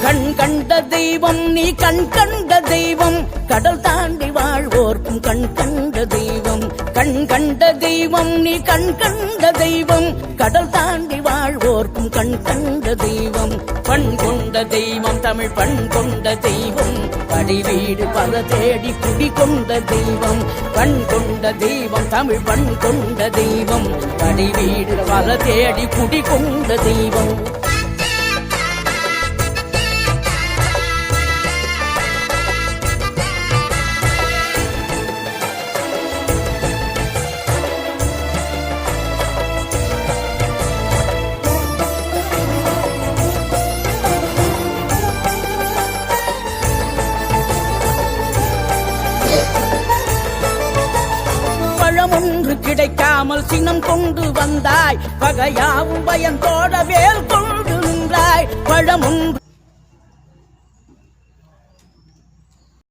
கண் கண்ட தெய்வம் நீ கண் கண்ட தெய்வம் கடல் தாண்டி வாழ்வோர்க்கும் கண் கண்ட தெய்வம் கண் கண்ட தெய்வம் நீ கண் கண்ட தெய்வம் கடல் தாண்டி வாழ்வோர்க்கும் கண் கண்ட தெய்வம் பண் கொண்ட தெய்வம் தமிழ் பண் கொண்ட தெய்வம் படிவீடு பல தேடி குடி கொண்ட தெய்வம் பண் கொண்ட தெய்வம் தமிழ் பண் கொண்ட தெய்வம் படிவீடு பல தேடி குடி கொண்ட தெய்வம் ஒன்று கிடைக்காமல் சினம் கொண்டு வந்தாய் பகையாவும் பயந்தோட வேல் கொண்டு நின்றாய் பழம் ஒன்று